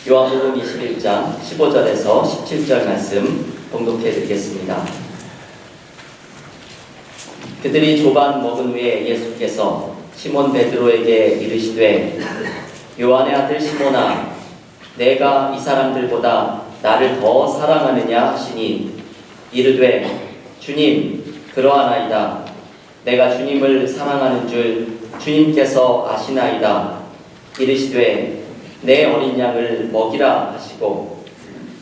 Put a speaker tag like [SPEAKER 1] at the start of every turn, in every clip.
[SPEAKER 1] 요한복음 21장 15절에서 17절 말씀 봉독해 드리겠습니다. 그들이 조반 먹은 후에 예수께서 시몬 베드로에게 이르시되 요한의 아들 시몬아 내가 이 사람들보다 나를 더 사랑하느냐 하시니 이르되 주님 그러하나이다. 내가 주님을 사랑하는 줄 주님께서 아시나이다. 이르시되 내 어린 양을 먹이라 하시고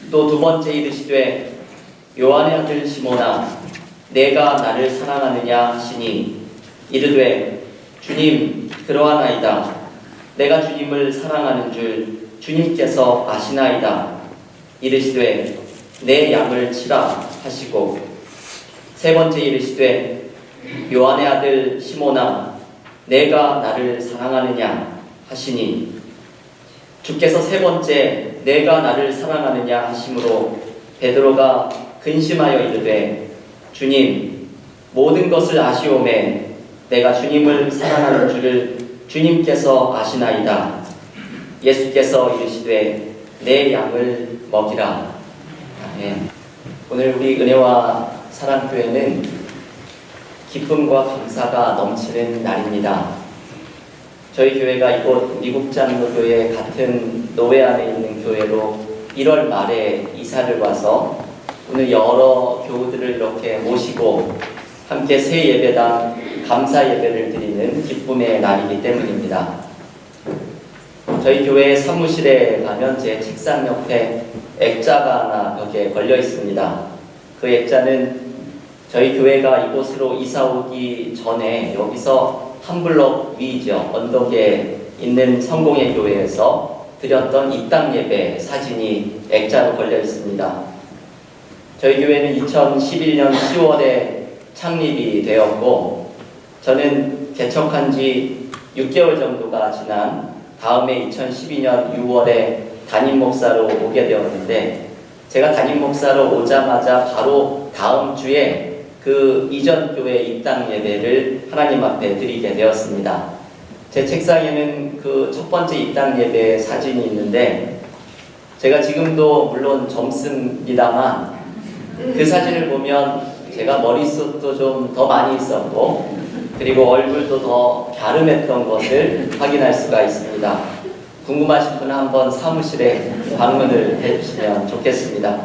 [SPEAKER 1] 또 두 번째 이르시되 요한의 아들 시몬아 내가 나를 사랑하느냐 하시니 이르되 주님 그러하나이다. 내가 주님을 사랑하는 줄 주님께서 아시나이다. 이르시되 내 양을 치라 하시고 세 번째 이르시되 요한의 아들 시몬아 내가 나를 사랑하느냐 하시니 주께서 세 번째 내가 나를 사랑하느냐 하심으로 베드로가 근심하여 이르되 주님 모든 것을 아시오매 내가 주님을 사랑하는 줄을 주님께서 아시나이다. 예수께서 이르시되 내 양을 먹이라. 아멘. 오늘 우리 은혜와 사랑교회는 기쁨과 감사가 넘치는 날입니다. 저희 교회가 이곳 미국장로교회 같은 노회 안에 있는 교회로 1월 말에 이사를 와서 오늘 여러 교우들을 이렇게 모시고 함께 새 예배당 감사 예배를 드리는 기쁨의 날이기 때문입니다. 저희 교회 사무실에 가면 제 책상 옆에 액자가 하나 벽에 걸려 있습니다. 그 액자는 저희 교회가 이곳으로 이사 오기 전에 여기서 한 블록 위죠. 언덕에 있는 성공회 교회에서 드렸던 입당 예배 사진이 액자로 걸려 있습니다. 저희 교회는 2011년 10월에 창립이 되었고 저는 개척한 지 6개월 정도가 지난 다음에 2012년 6월에 담임 목사로 오게 되었는데 제가 담임 목사로 오자마자 바로 다음 주에 그 이전 교회 입당 예배를 하나님 앞에 드리게 되었습니다. 제 책상에는 그 첫 번째 입당 예배 사진이 있는데 제가 지금도 물론 젊습니다만 그 사진을 보면 제가 머릿속도 좀 더 많이 있었고 그리고 얼굴도 더 갸름했던 것을 확인할 수가 있습니다. 궁금하신 분은 한번 사무실에 방문을 해주시면 좋겠습니다.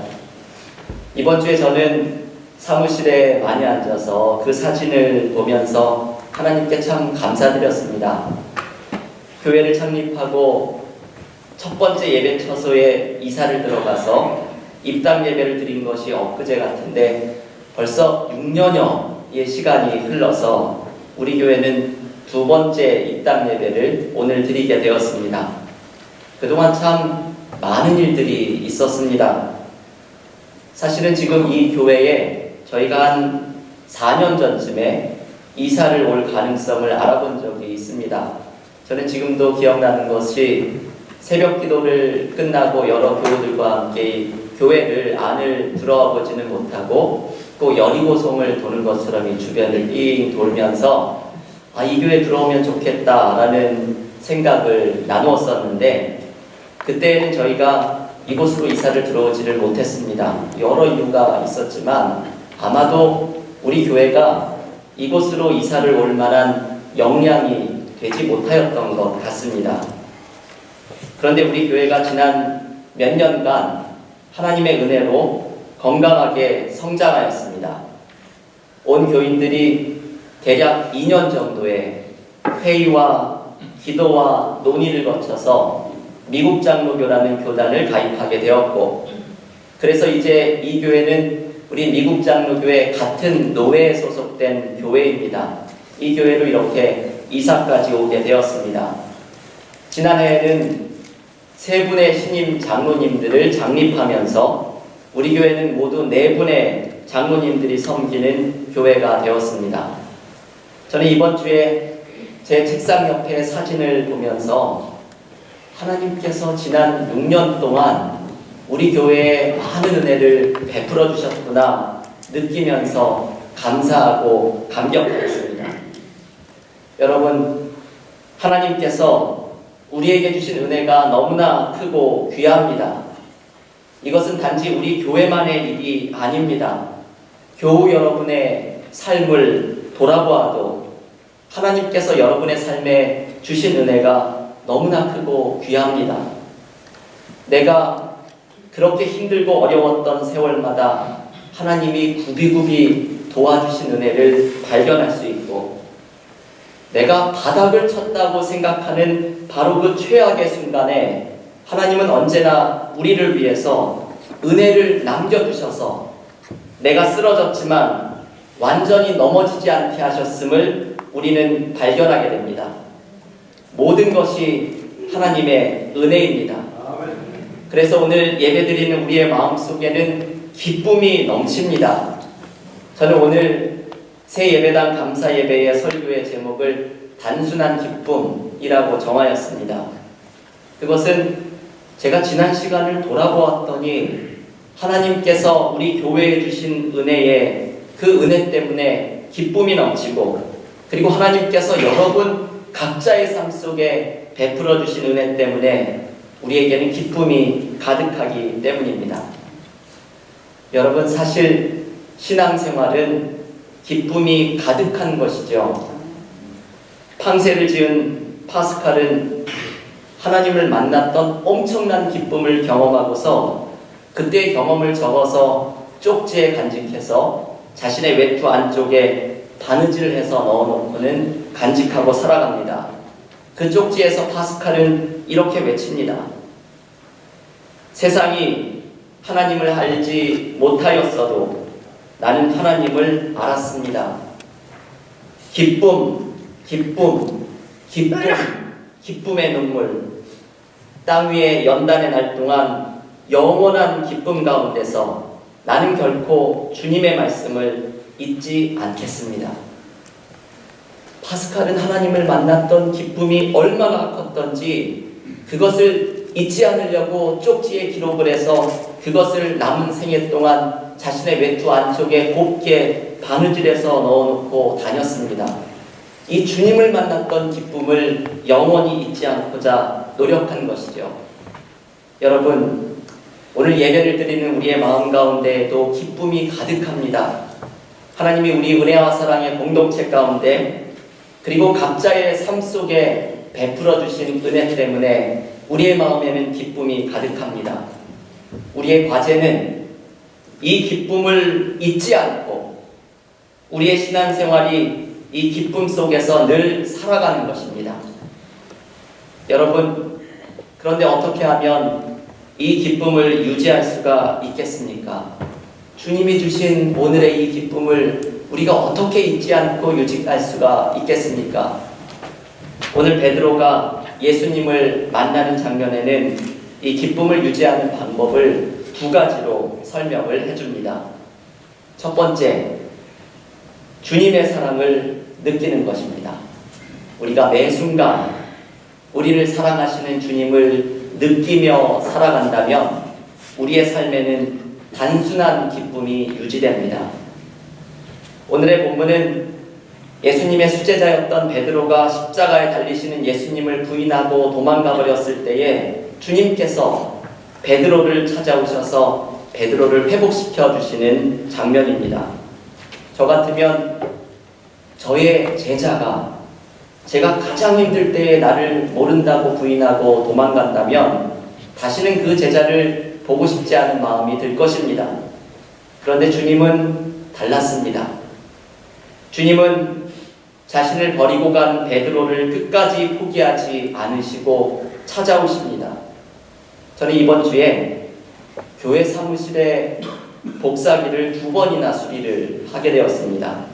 [SPEAKER 1] 이번 주에 저는 사무실에 많이 앉아서 그 사진을 보면서 하나님께 참 감사드렸습니다. 교회를 창립하고 첫 번째 예배 처소에 이사를 들어가서 입당 예배를 드린 것이 엊그제 같은데 벌써 6년여의 시간이 흘러서 우리 교회는 두 번째 입당 예배를 오늘 드리게 되었습니다. 그동안 참 많은 일들이 있었습니다. 사실은 지금 이 교회에 저희가 한 4년 전쯤에 이사를 올 가능성을 알아본 적이 있습니다. 저는 지금도 기억나는 것이 새벽 기도를 끝나고 여러 교우들과 함께 교회를 안을 들어와 보지는 못하고 꼭 여리고성을 도는 것처럼 이 주변을 삥 돌면서 이 교회 들어오면 좋겠다라는 생각을 나누었었는데 그때는 저희가 이곳으로 이사를 들어오지를 못했습니다. 여러 이유가 있었지만 아마도 우리 교회가 이곳으로 이사를 올 만한 역량이 되지 못하였던 것 같습니다. 그런데 우리 교회가 지난 몇 년간 하나님의 은혜로 건강하게 성장하였습니다. 온 교인들이 대략 2년 정도의 회의와 기도와 논의를 거쳐서 미국 장로교라는 교단을 가입하게 되었고 그래서 이제 이 교회는 우리 미국 장로교회 같은 노회에 소속된 교회입니다. 이 교회로 이렇게 이사까지 오게 되었습니다. 지난해에는 세 분의 신임 장로님들을 창립하면서 우리 교회는 모두 4분의 장로님들이 섬기는 교회가 되었습니다. 저는 이번 주에 제 책상 옆에 사진을 보면서 하나님께서 지난 6년 동안 우리 교회에 많은 은혜를 베풀어 주셨구나 느끼면서 감사하고 감격했습니다. 여러분, 하나님께서 우리에게 주신 은혜가 너무나 크고 귀합니다. 이것은 단지 우리 교회만의 일이 아닙니다. 교우 여러분의 삶을 돌아보아도 하나님께서 여러분의 삶에 주신 은혜가 너무나 크고 귀합니다. 내가 그렇게 힘들고 어려웠던 세월마다 하나님이 굽이굽이 도와주신 은혜를 발견할 수 있고, 내가 바닥을 쳤다고 생각하는 바로 그 최악의 순간에 하나님은 언제나 우리를 위해서 은혜를 남겨두셔서 내가 쓰러졌지만 완전히 넘어지지 않게 하셨음을 우리는 발견하게 됩니다. 모든 것이 하나님의 은혜입니다. 그래서 오늘 예배드리는 우리의 마음속에는 기쁨이 넘칩니다. 저는 오늘 새 예배당 감사 예배의 설교의 제목을 단순한 기쁨이라고 정하였습니다. 그것은 제가 지난 시간을 돌아보았더니 하나님께서 우리 교회에 주신 은혜에 그 은혜 때문에 기쁨이 넘치고, 그리고 하나님께서 여러분 각자의 삶 속에 베풀어 주신 은혜 때문에 우리에게는 기쁨이 가득하기 때문입니다. 여러분, 사실 신앙생활은 기쁨이 가득한 것이죠. 팡세를 지은 파스칼은 하나님을 만났던 엄청난 기쁨을 경험하고서 그때의 경험을 적어서 쪽지에 간직해서 자신의 외투 안쪽에 바느질을 해서 넣어놓고는 간직하고 살아갑니다. 그 쪽지에서 파스칼은 이렇게 외칩니다. 세상이 하나님을 알지 못하였어도 나는 하나님을 알았습니다. 기쁨, 기쁨, 기쁨, 기쁨의 눈물. 땅 위에 연단의 날 동안 영원한 기쁨 가운데서 나는 결코 주님의 말씀을 잊지 않겠습니다. 파스칼은 하나님을 만났던 기쁨이 얼마나 컸던지 그것을 잊지 않으려고 쪽지에 기록을 해서 그것을 남은 생애 동안 자신의 외투 안쪽에 곱게 바느질해서 넣어놓고 다녔습니다. 이 주님을 만났던 기쁨을 영원히 잊지 않고자 노력한 것이죠. 여러분, 오늘 예배를 드리는 우리의 마음 가운데에도 기쁨이 가득합니다. 하나님이 우리 은혜와 사랑의 공동체 가운데, 그리고 각자의 삶 속에 베풀어 주신 은혜 때문에 우리의 마음에는 기쁨이 가득합니다. 우리의 과제는 이 기쁨을 잊지 않고 우리의 신앙생활이 이 기쁨 속에서 늘 살아가는 것입니다. 여러분, 그런데 어떻게 하면 이 기쁨을 유지할 수가 있겠습니까? 주님이 주신 오늘의 이 기쁨을 우리가 어떻게 잊지 않고 유지할 수가 있겠습니까? 오늘 베드로가 예수님을 만나는 장면에는 이 기쁨을 유지하는 방법을 두 가지로 설명을 해줍니다. 첫 번째, 주님의 사랑을 느끼는 것입니다. 우리가 매 순간 우리를 사랑하시는 주님을 느끼며 살아간다면 우리의 삶에는 단순한 기쁨이 유지됩니다. 오늘의 본문은 예수님의 수제자였던 베드로가 십자가에 달리시는 예수님을 부인하고 도망가 버렸을 때에 주님께서 베드로를 찾아오셔서 베드로를 회복시켜 주시는 장면입니다. 저 같으면 저의 제자가 제가 가장 힘들 때에 나를 모른다고 부인하고 도망간다면 다시는 그 제자를 보고 싶지 않은 마음이 들 것입니다. 그런데 주님은 달랐습니다. 주님은 자신을 버리고 간 베드로를 끝까지 포기하지 않으시고 찾아오십니다. 저는 이번 주에 교회 사무실에 복사기를 2번이나 수리를 하게 되었습니다.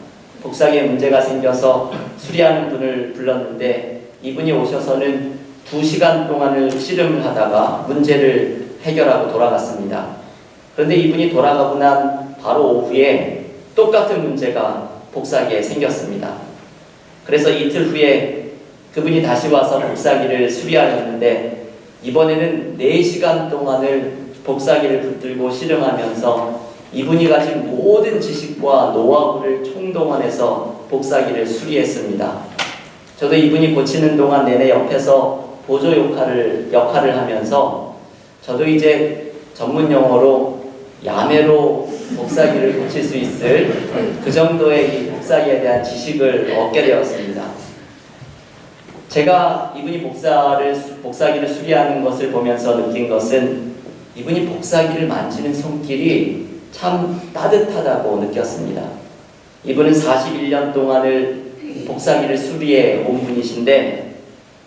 [SPEAKER 1] 복사기에 문제가 생겨서 수리하는 분을 불렀는데 이분이 오셔서는 2시간 동안을 씨름을 하다가 문제를 해결하고 돌아갔습니다. 그런데 이분이 돌아가고 난 바로 오후에 똑같은 문제가 복사기에 생겼습니다. 그래서 이틀 후에 그분이 다시 와서 복사기를 수리하였는데 이번에는 4시간 동안을 복사기를 붙들고 씨름하면서 이분이 가진 모든 지식과 노하우를 총동원해서 복사기를 수리했습니다. 저도 이분이 고치는 동안 내내 옆에서 보조 역할을 하면서 저도 이제 전문 용어로 야매로 복사기를 고칠 수 있을 그 정도의 이 복사기에 대한 지식을 얻게 되었습니다. 제가 이분이 복사기를 수리하는 것을 보면서 느낀 것은 이분이 복사기를 만지는 손길이 참 따뜻하다고 느꼈습니다. 이분은 41년 동안을 복사기를 수리해 온 분이신데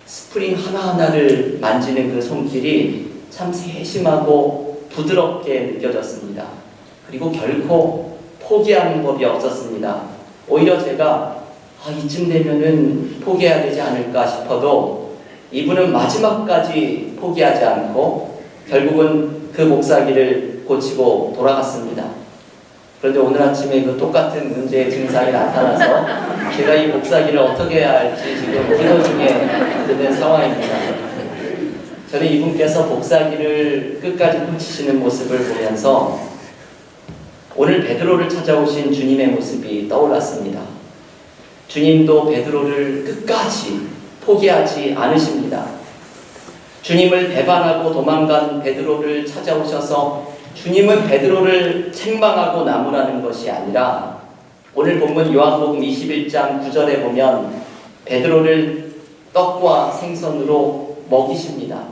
[SPEAKER 1] 스프링 하나하나를 만지는 그 손길이 참 세심하고 부드럽게 느껴졌습니다. 그리고 결코 포기하는 법이 없었습니다. 오히려 제가 이쯤 되면은 포기해야 되지 않을까 싶어도 이분은 마지막까지 포기하지 않고 결국은 그 복사기를 고치고 돌아갔습니다. 그런데 오늘 아침에 그 똑같은 문제의 증상이 나타나서 제가 이 복사기를 어떻게 해야 할지 지금 기도 중에 있는 상황입니다. 저는 이분께서 복사기를 끝까지 고치시는 모습을 보면서 오늘 베드로를 찾아오신 주님의 모습이 떠올랐습니다. 주님도 베드로를 끝까지 포기하지 않으십니다. 주님을 배반하고 도망간 베드로를 찾아오셔서 주님은 베드로를 책망하고 나무라는 것이 아니라 오늘 본문 요한복음 21장 9절에 보면 베드로를 떡과 생선으로 먹이십니다.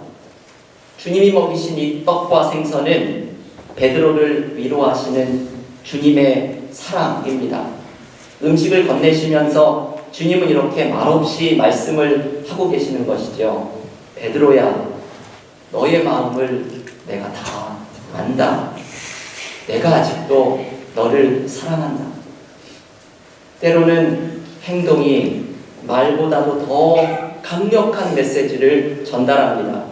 [SPEAKER 1] 주님이 먹이신 이 떡과 생선은 베드로를 위로하시는 주님의 사랑입니다. 음식을 건네시면서 주님은 이렇게 말없이 말씀을 하고 계시는 것이죠. 베드로야, 너의 마음을 내가 다 안다. 내가 아직도 너를 사랑한다. 때로는 행동이 말보다도 더 강력한 메시지를 전달합니다.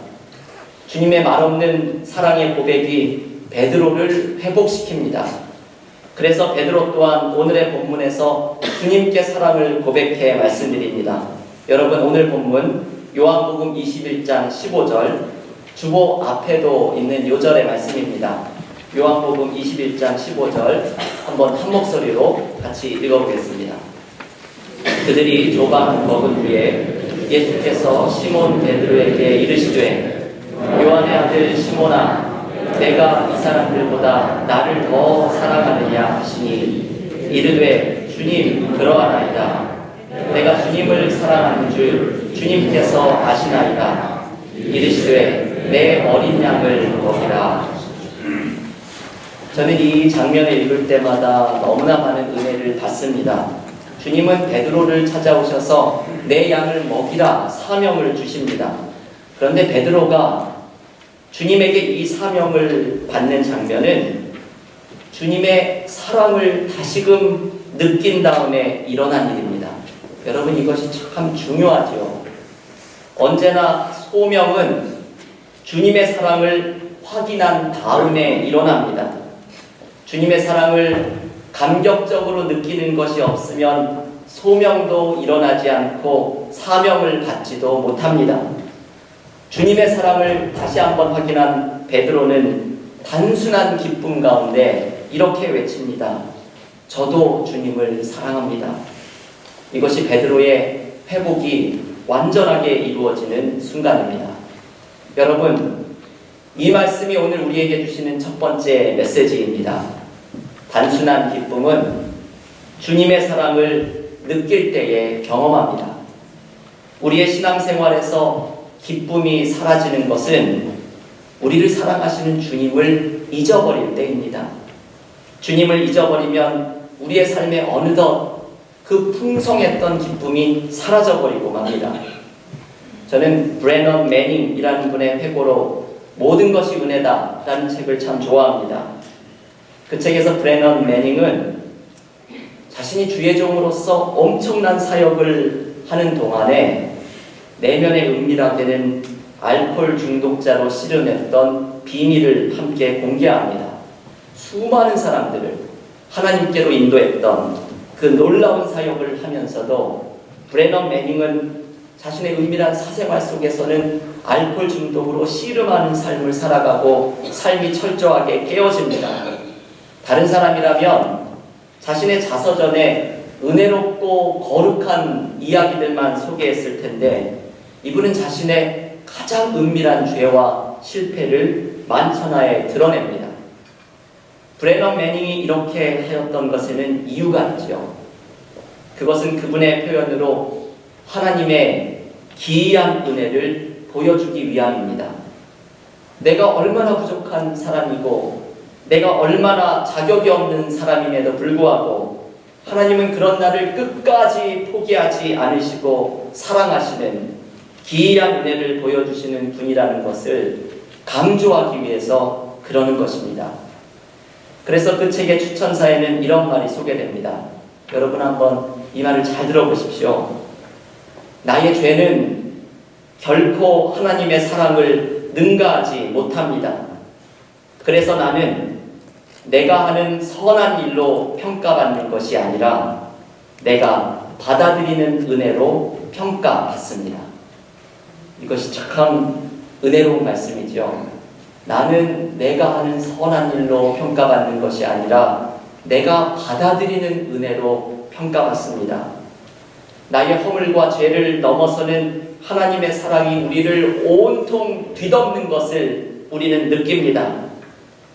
[SPEAKER 1] 주님의 말없는 사랑의 고백이 베드로를 회복시킵니다. 그래서 베드로 또한 오늘의 본문에서 주님께 사랑을 고백해 말씀드립니다. 여러분, 오늘 본문 요한복음 21장 15절 주보 앞에도 있는 요절의 말씀입니다. 요한복음 21장 15절 한번 한 목소리로 같이 읽어보겠습니다. 그들이 조각 먹은 후에 예수께서 시몬 베드로에게 이르시되 요한의 아들 시몬아, 내가 이 사람들보다 나를 더 사랑하느냐 하시니 이르되 주님 그러하나이다. 내가 주님을 사랑하는 줄 주님께서 아시나이다. 이르시되 내 어린 양을 먹이라. 저는 이 장면을 읽을 때마다 너무나 많은 은혜를 받습니다. 주님은 베드로를 찾아오셔서 내 양을 먹이라 사명을 주십니다. 그런데 베드로가 주님에게 이 사명을 받는 장면은 주님의 사랑을 다시금 느낀 다음에 일어난 일입니다. 여러분, 이것이 참 중요하죠. 언제나 소명은 주님의 사랑을 확인한 다음에 일어납니다. 주님의 사랑을 감격적으로 느끼는 것이 없으면 소명도 일어나지 않고 사명을 받지도 못합니다. 주님의 사랑을 다시 한번 확인한 베드로는 단순한 기쁨 가운데 이렇게 외칩니다. 저도 주님을 사랑합니다. 이것이 베드로의 회복이 완전하게 이루어지는 순간입니다. 여러분, 이 말씀이 오늘 우리에게 주시는 첫 번째 메시지입니다. 단순한 기쁨은 주님의 사랑을 느낄 때에 경험합니다. 우리의 신앙생활에서 기쁨이 사라지는 것은 우리를 사랑하시는 주님을 잊어버릴 때입니다. 주님을 잊어버리면 우리의 삶에 어느덧 그 풍성했던 기쁨이 사라져버리고 맙니다. 저는 브래넌 매닝이라는 분의 회고로 모든 것이 은혜다 라는 책을 참 좋아합니다. 그 책에서 브래넌 매닝은 자신이 주의 종으로서 엄청난 사역을 하는 동안에 내면의 은밀하게는 알코올 중독자로 씨름했던 비밀을 함께 공개합니다. 수많은 사람들을 하나님께로 인도했던 그 놀라운 사역을 하면서도 브래넌 매닝은 자신의 은밀한 사생활 속에서는 알코올 중독으로 씨름하는 삶을 살아가고 삶이 철저하게 깨어집니다. 다른 사람이라면 자신의 자서전에 은혜롭고 거룩한 이야기들만 소개했을 텐데 이분은 자신의 가장 은밀한 죄와 실패를 만천하에 드러냅니다. 브래넌 매닝이 이렇게 하였던 것에는 이유가 있죠. 그것은 그분의 표현으로 하나님의 기이한 은혜를 보여주기 위함입니다. 내가 얼마나 부족한 사람이고 내가 얼마나 자격이 없는 사람임에도 불구하고 하나님은 그런 나를 끝까지 포기하지 않으시고 사랑하시는 기이한 은혜를 보여주시는 분이라는 것을 강조하기 위해서 그러는 것입니다. 그래서 그 책의 추천사에는 이런 말이 소개됩니다. 여러분 한번 이 말을 잘 들어보십시오. 나의 죄는 결코 하나님의 사랑을 능가하지 못합니다. 그래서 나는 내가 하는 선한 일로 평가받는 것이 아니라 내가 받아들이는 은혜로 평가받습니다. 이것이 참 은혜로운 말씀이죠. 나는 내가 하는 선한 일로 평가받는 것이 아니라 내가 받아들이는 은혜로 평가받습니다. 나의 허물과 죄를 넘어서는 하나님의 사랑이 우리를 온통 뒤덮는 것을 우리는 느낍니다.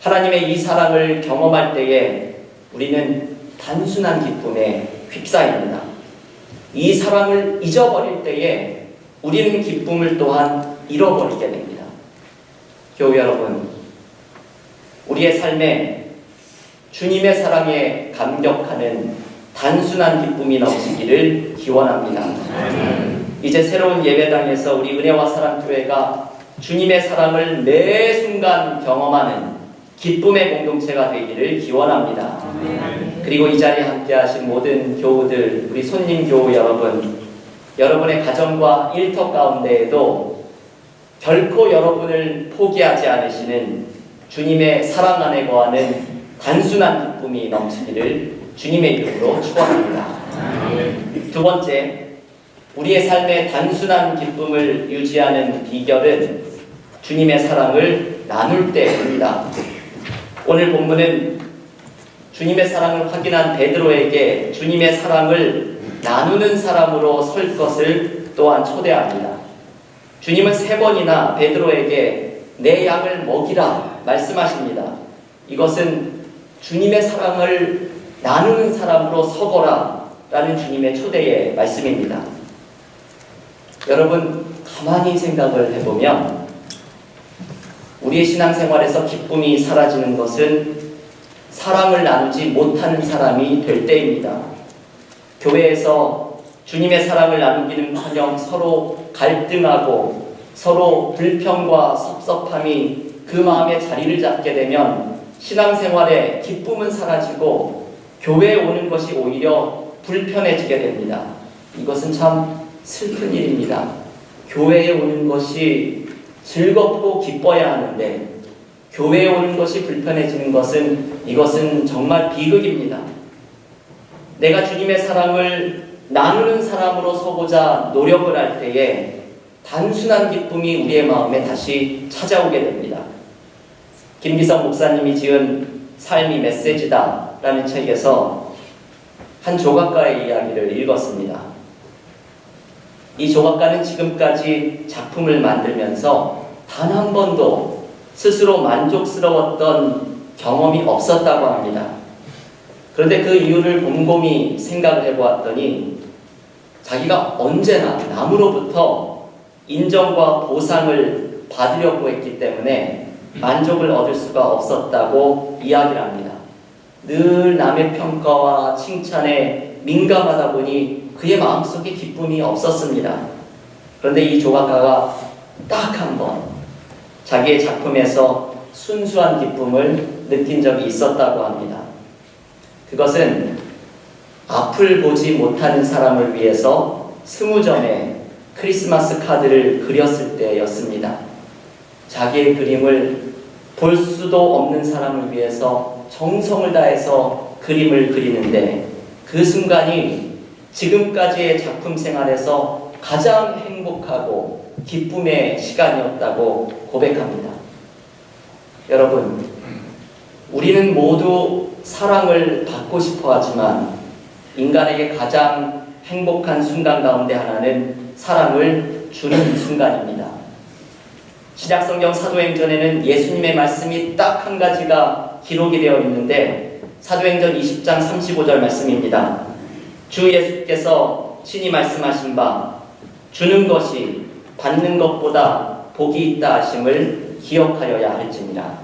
[SPEAKER 1] 하나님의 이 사랑을 경험할 때에 우리는 단순한 기쁨에 휩싸입니다. 이 사랑을 잊어버릴 때에 우리는 기쁨을 또한 잃어버리게 됩니다. 교우 여러분, 우리의 삶에 주님의 사랑에 감격하는 단순한 기쁨이 넘치기를 기원합니다. 이제 새로운 예배당에서 우리 은혜와 사랑교회가 주님의 사랑을 매 순간 경험하는 기쁨의 공동체가 되기를 기원합니다. 그리고 이 자리에 함께 하신 모든 교우들, 우리 손님 교우 여러분, 여러분의 가정과 일터 가운데에도 결코 여러분을 포기하지 않으시는 주님의 사랑 안에 거하는 단순한 기쁨이 넘치기를 주님의 이름으로 축원합니다. 두 번째, 우리의 삶의 단순한 기쁨을 유지하는 비결은 주님의 사랑을 나눌 때입니다. 오늘 본문은 주님의 사랑을 확인한 베드로에게 주님의 사랑을 나누는 사람으로 설 것을 또한 초대합니다. 주님은 3번이나 베드로에게 내 양을 먹이라 말씀하십니다. 이것은 주님의 사랑을 나누는 사람으로 서거라 라는 주님의 초대의 말씀입니다. 여러분, 가만히 생각을 해보면 우리의 신앙생활에서 기쁨이 사라지는 것은 사랑을 나누지 못하는 사람이 될 때입니다. 교회에서 주님의 사랑을 나누기는커녕 서로 갈등하고 서로 불평과 섭섭함이 그 마음에 자리를 잡게 되면 신앙생활에 기쁨은 사라지고 교회에 오는 것이 오히려 불편해지게 됩니다. 이것은 참 슬픈 일입니다. 교회에 오는 것이 즐겁고 기뻐야 하는데 교회에 오는 것이 불편해지는 것은 이것은 정말 비극입니다. 내가 주님의 사랑을 나누는 사람으로 서고자 노력을 할 때에 단순한 기쁨이 우리의 마음에 다시 찾아오게 됩니다. 김기성 목사님이 지은 삶이 메시지다 라는 책에서 한 조각가의 이야기를 읽었습니다. 이 조각가는 지금까지 작품을 만들면서 단 한 번도 스스로 만족스러웠던 경험이 없었다고 합니다. 그런데 그 이유를 곰곰이 생각을 해보았더니 자기가 언제나 남으로부터 인정과 보상을 받으려고 했기 때문에 만족을 얻을 수가 없었다고 이야기를 합니다. 늘 남의 평가와 칭찬에 민감하다 보니 그의 마음속에 기쁨이 없었습니다. 그런데 이 조각가가 딱 한 번 자기의 작품에서 순수한 기쁨을 느낀 적이 있었다고 합니다. 그것은 앞을 보지 못하는 사람을 위해서 20점의 크리스마스 카드를 그렸을 때였습니다. 자기의 그림을 볼 수도 없는 사람을 위해서 정성을 다해서 그림을 그리는데 그 순간이 지금까지의 작품 생활에서 가장 행복하고 기쁨의 시간이었다고 고백합니다. 여러분, 우리는 모두 사랑을 받고 싶어 하지만 인간에게 가장 행복한 순간 가운데 하나는 사랑을 주는 순간입니다. 신약성경 사도행전에는 예수님의 말씀이 딱 한 가지가 기록이 되어 있는데 사도행전 20장 35절 말씀입니다. 주 예수께서 친히 말씀하신 바 주는 것이 받는 것보다 복이 있다 하심을 기억하여야 할지니라.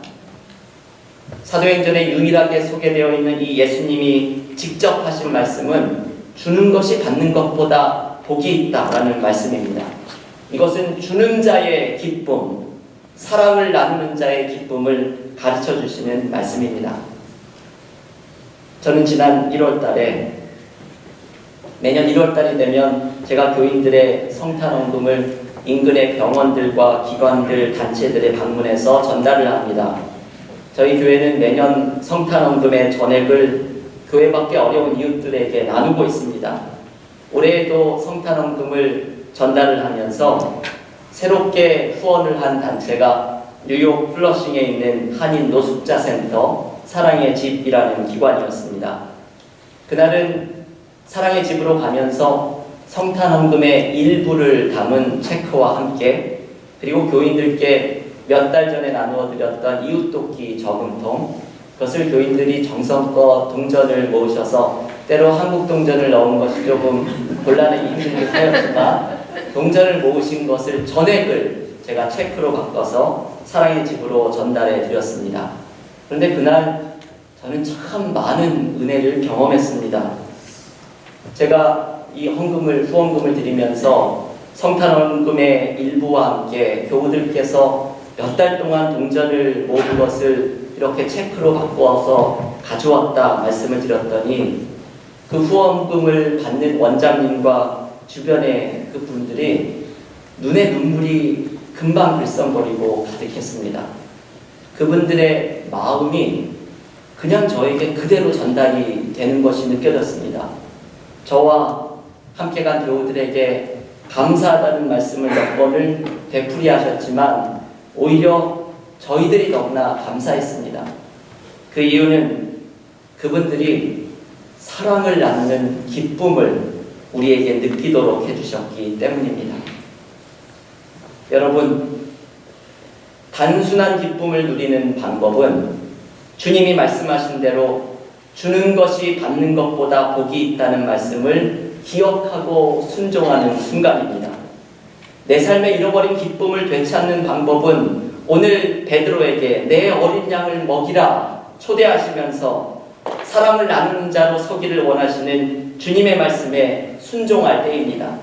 [SPEAKER 1] 사도행전에 유일하게 소개되어 있는 이 예수님이 직접 하신 말씀은 주는 것이 받는 것보다 복이 있다라는 말씀입니다. 이것은 주는 자의 기쁨, 사랑을 나누는 자의 기쁨을 가르쳐 주시는 말씀입니다. 저는 지난 1월 달에 매년 1월 달이 되면 제가 교인들의 성탄원금을 인근의 병원들과 기관들, 단체들에 방문해서 전달을 합니다. 저희 교회는 매년 성탄원금의 전액을 교회밖에 어려운 이웃들에게 나누고 있습니다. 올해에도 성탄원금을 전달을 하면서 새롭게 후원을 한 단체가 뉴욕 플러싱에 있는 한인 노숙자 센터 사랑의 집이라는 기관이었습니다. 그날은 사랑의 집으로 가면서 성탄원금의 일부를 담은 체크와 함께 그리고 교인들께 몇 달 전에 나누어 드렸던 이웃돕기 저금통, 그것을 교인들이 정성껏 동전을 모으셔서 때로 한국 동전을 넣은 것이 조금 곤란하기 힘들게 하였지만 동전을 모으신 것을 전액을 제가 체크로 바꿔서 사랑의 집으로 전달해 드렸습니다. 그런데 그날 저는 참 많은 은혜를 경험했습니다. 제가 이 후원금을 드리면서 성탄원금의 일부와 함께 교우들께서 몇 달 동안 동전을 모은 것을 이렇게 체크로 바꿔서 가져왔다 말씀을 드렸더니 그 후원금을 받는 원장님과 주변의 그 분들이 눈에 눈물이 금방 글썽거리고 가득했습니다. 그분들의 마음이 그냥 저에게 그대로 전달이 되는 것이 느껴졌습니다. 저와 함께 간 교우들에게 감사하다는 말씀을 몇 번을 되풀이하셨지만 오히려 저희들이 너무나 감사했습니다. 그 이유는 그분들이 사랑을 나누는 기쁨을 우리에게 느끼도록 해주셨기 때문입니다. 여러분, 단순한 기쁨을 누리는 방법은 주님이 말씀하신 대로 주는 것이 받는 것보다 복이 있다는 말씀을 기억하고 순종하는 순간입니다. 내 삶에 잃어버린 기쁨을 되찾는 방법은 오늘 베드로에게 내 어린 양을 먹이라 초대하시면서 사랑을 나누는 자로 서기를 원하시는 주님의 말씀에 순종할 때입니다.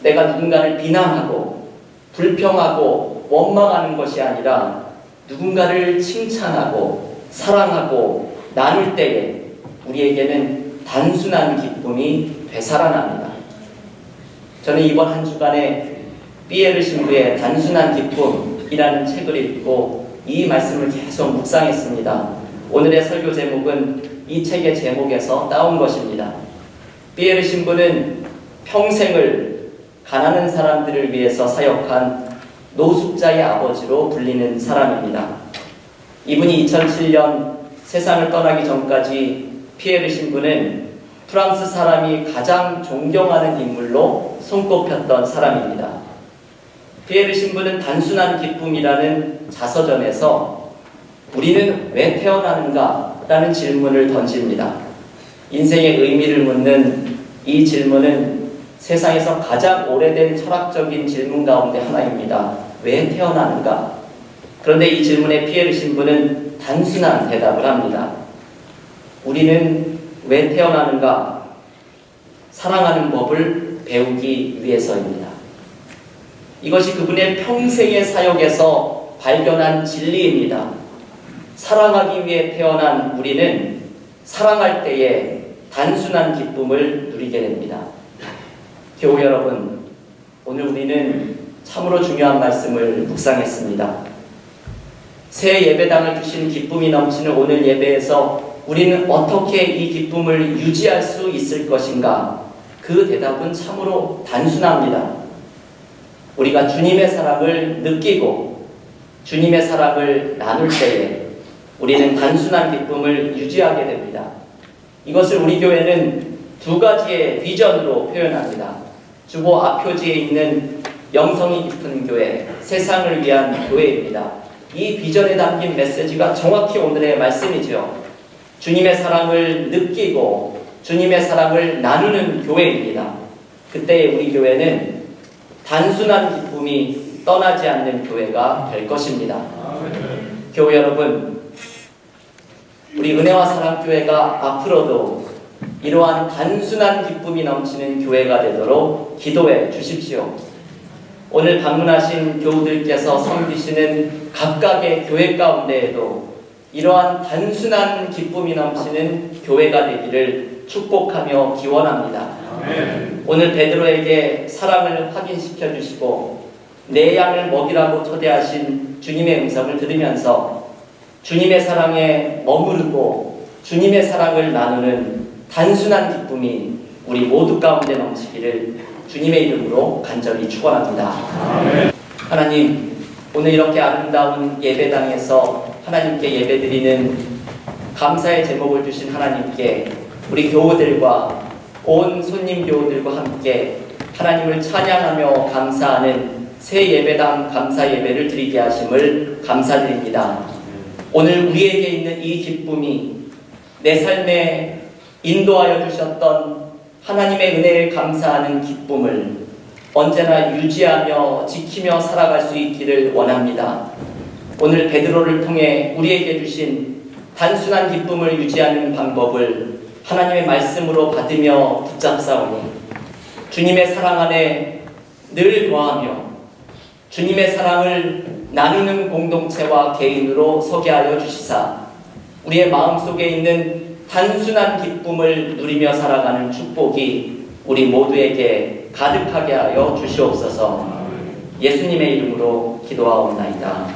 [SPEAKER 1] 내가 누군가를 비난하고 불평하고 원망하는 것이 아니라 누군가를 칭찬하고 사랑하고 나눌 때에 우리에게는 단순한 기쁨이 되살아납니다. 저는 이번 한 주간에 피에르 신부의 단순한 기쁨이라는 책을 읽고 이 말씀을 계속 묵상했습니다. 오늘의 설교 제목은 이 책의 제목에서 따온 것입니다. 피에르 신부는 평생을 가난한 사람들을 위해서 사역한 노숙자의 아버지로 불리는 사람입니다. 이분이 2007년 세상을 떠나기 전까지 피에르 신부는 프랑스 사람이 가장 존경하는 인물로 손꼽혔던 사람입니다. 피에르 신부는 단순한 기쁨이라는 자서전에서 우리는 왜 태어나는가? 라는 질문을 던집니다. 인생의 의미를 묻는 이 질문은 세상에서 가장 오래된 철학적인 질문 가운데 하나입니다. 왜 태어나는가? 그런데 이 질문에 피에르 신부는 단순한 대답을 합니다. 우리는 왜 태어나는가? 사랑하는 법을 배우기 위해서입니다. 이것이 그분의 평생의 사역에서 발견한 진리입니다. 사랑하기 위해 태어난 우리는 사랑할 때에 단순한 기쁨을 누리게 됩니다. 교우 여러분, 오늘 우리는 참으로 중요한 말씀을 묵상했습니다. 새 예배당을 주신 기쁨이 넘치는 오늘 예배에서 우리는 어떻게 이 기쁨을 유지할 수 있을 것인가? 그 대답은 참으로 단순합니다. 우리가 주님의 사랑을 느끼고 주님의 사랑을 나눌 때에 우리는 단순한 기쁨을 유지하게 됩니다. 이것을 우리 교회는 두 가지의 비전으로 표현합니다. 주보 앞표지에 있는 영성이 깊은 교회, 세상을 위한 교회입니다. 이 비전에 담긴 메시지가 정확히 오늘의 말씀이죠. 주님의 사랑을 느끼고 주님의 사랑을 나누는 교회입니다. 그때 우리 교회는 단순한 기쁨이 떠나지 않는 교회가 될 것입니다. 교회 여러분, 우리 은혜와 사랑교회가 앞으로도 이러한 단순한 기쁨이 넘치는 교회가 되도록 기도해 주십시오. 오늘 방문하신 교우들께서 섬기시는 각각의 교회 가운데에도 이러한 단순한 기쁨이 넘치는 교회가 되기를 축복하며 기원합니다. 오늘 베드로에게 사랑을 확인시켜 주시고 내 양을 먹이라고 초대하신 주님의 음성을 들으면서 주님의 사랑에 머무르고 주님의 사랑을 나누는 단순한 기쁨이 우리 모두 가운데 넘치기를 주님의 이름으로 간절히 축원합니다. 하나님, 오늘 이렇게 아름다운 예배당에서 하나님께 예배드리는 감사의 제목을 주신 하나님께 우리 교우들과 온 손님 교우들과 함께 하나님을 찬양하며 감사하는 새 예배당 감사 예배를 드리게 하심을 감사드립니다. 오늘 우리에게 있는 이 기쁨이 내 삶에 인도하여 주셨던 하나님의 은혜를 감사하는 기쁨을 언제나 유지하며 지키며 살아갈 수 있기를 원합니다. 오늘 베드로를 통해 우리에게 주신 단순한 기쁨을 유지하는 방법을 하나님의 말씀으로 받으며 붙잡사오니 주님의 사랑 안에 늘 거하며 주님의 사랑을 나누는 공동체와 개인으로 서게 하여 주시사 우리의 마음속에 있는 단순한 기쁨을 누리며 살아가는 축복이 우리 모두에게 가득하게 하여 주시옵소서. 예수님의 이름으로 기도하옵나이다.